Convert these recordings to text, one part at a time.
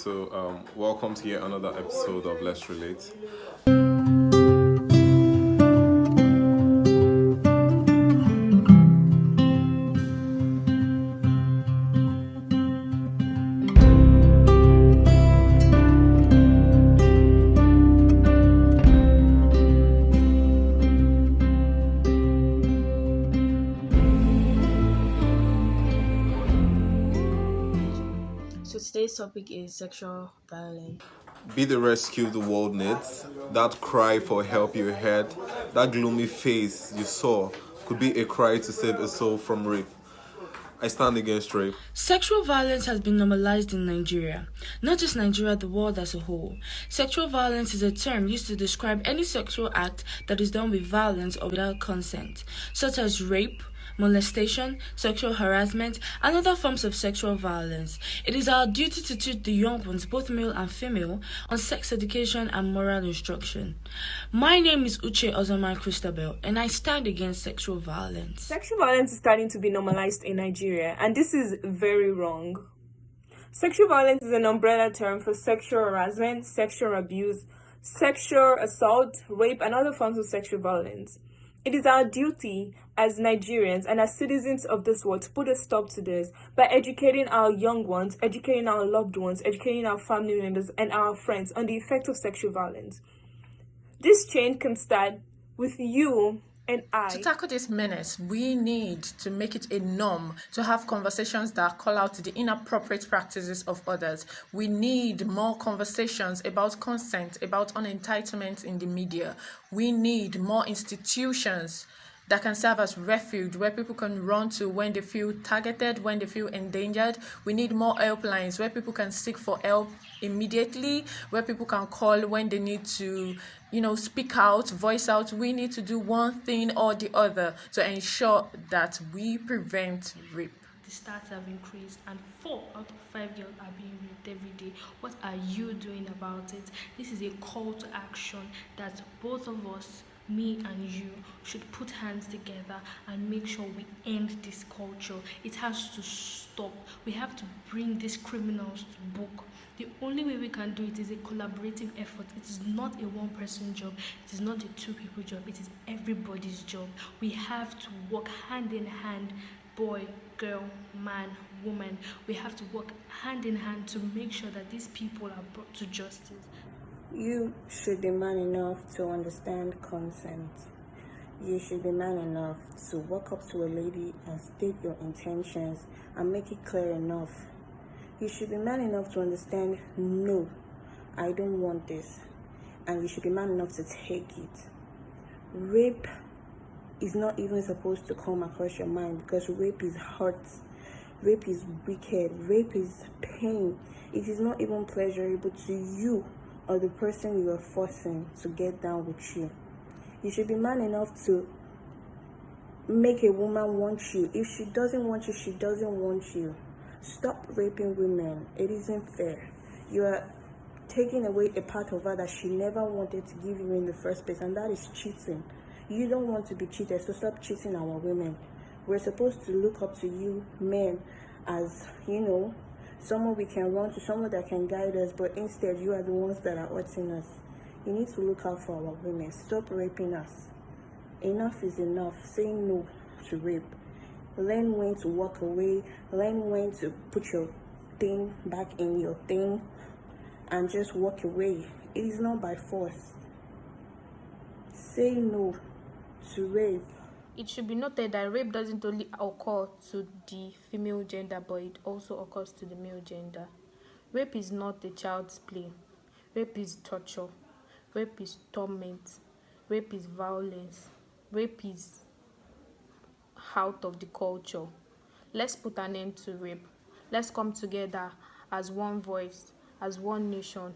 Welcome to yet another episode of Let's Relate. So today's topic is sexual violence. Be the rescue the world needs. That cry for help you heard, that gloomy face you saw, could be a cry to save a soul from rape. I stand against rape. Sexual violence has been normalized in Nigeria. Not just Nigeria, the world as a whole. Sexual violence is a term used to describe any sexual act that is done with violence or without consent, such as rape, molestation, sexual harassment, and other forms of sexual violence. It is our duty to teach the young ones, both male and female, on sex education and moral instruction. My name is Uche Ozoma Christabel, and I stand against sexual violence. Sexual violence is starting to be normalized in Nigeria, and this is very wrong. Sexual violence is an umbrella term for sexual harassment, sexual abuse, sexual assault, rape, and other forms of sexual violence. It is our duty as Nigerians and as citizens of this world to put a stop to this by educating our young ones, educating our loved ones, educating our family members and our friends on the effect of sexual violence. This change can start with you and I. To tackle this menace, we need to make it a norm to have conversations that call out the inappropriate practices of others. We need more conversations about consent, about unentitlement in the media. We need more institutions that can serve as refuge where people can run to when they feel targeted, when they feel endangered. We need more helplines where people can seek for help immediately, where people can call when they need to, speak out, voice out. We need to do one thing or the other to ensure that we prevent rape. The stats have increased and 4 out of 5 girls are being raped every day. What are you doing about it? This is a call to action that both of us, me and you, should put hands together and make sure we end this culture. It has to stop. We have to bring these criminals to book. The only way we can do it is a collaborative effort. It is not a one-person job. It is not a two-people job. It is everybody's job. We have to work hand in hand, boy, girl, man, woman. We have to work hand in hand to make sure that these people are brought to justice. You should be man enough to understand consent. You should be man enough to walk up to a lady and state your intentions and make it clear enough. You should be man enough to understand, no, I don't want this. And you should be man enough to take it. Rape is not even supposed to come across your mind because rape is hurt. Rape is wicked. Rape is pain. It is not even pleasurable to you or the person you are forcing to get down with you. You should be man enough to make a woman want you. If she doesn't want you, she doesn't want you. Stop raping women. It isn't fair. You are taking away a part of her that she never wanted to give you in the first place, and that is cheating. You don't want to be cheated, so stop cheating our women. We're supposed to look up to you, men, as, someone we can run to, someone that can guide us, but instead you are the ones that are hurting us. You need to look out for our women. Stop raping us. Enough is enough. Saying no to rape. Learn when to walk away. Learn when to put your thing back in your thing and just walk away. It is not by force. Say no to rape. It should be noted that rape doesn't only occur to the female gender, but it also occurs to the male gender. Rape is not a child's play. Rape is torture. Rape is torment. Rape is violence. Rape is out of the culture. Let's put an end to rape. Let's come together as one voice, as one nation,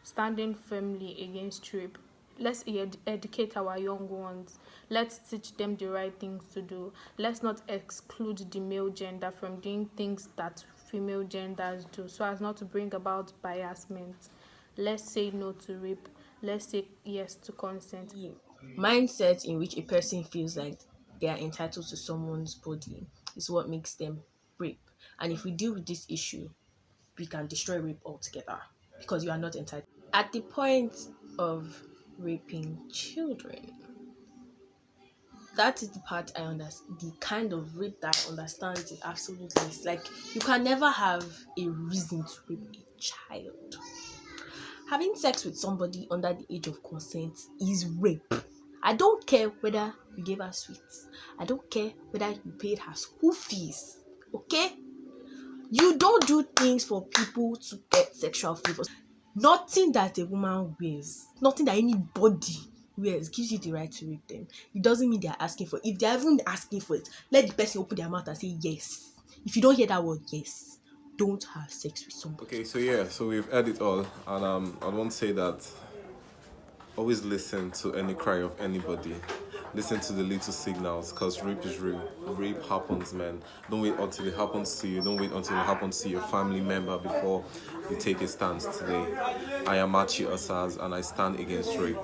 standing firmly against rape. Let's educate our young ones. Let's teach them the right things to do. Let's not exclude the male gender from doing things that female genders do so as not to bring about biasment. Let's say no to rape. Let's say yes to consent. Mindset in which a person feels like they are entitled to someone's body is what makes them rape. And if we deal with this issue, we can destroy rape altogether because you are not entitled. At the point of raping children, that is the part I understand. The kind of rape that I understand is absolutely, it's like you can never have a reason to rape a child. Having sex with somebody under the age of consent is rape. I don't care whether you gave her sweets. I don't care whether you paid her school fees. Okay? You don't do things for people to get sexual favors. Nothing that a woman wears, nothing that anybody wears gives you the right to rape them. It doesn't mean they're asking for it. If they're even asking for it, let the person open their mouth and say yes. If you don't hear that word yes, don't have sex with somebody. Okay, so we've heard it all, and I won't say that. Always listen to any cry of anybody. Listen to the little signals, because rape is real. Rape happens, man. Don't wait until it happens to you. Don't wait until it happens to your family member before you take a stance today. I am Machi Asaz, and I stand against rape.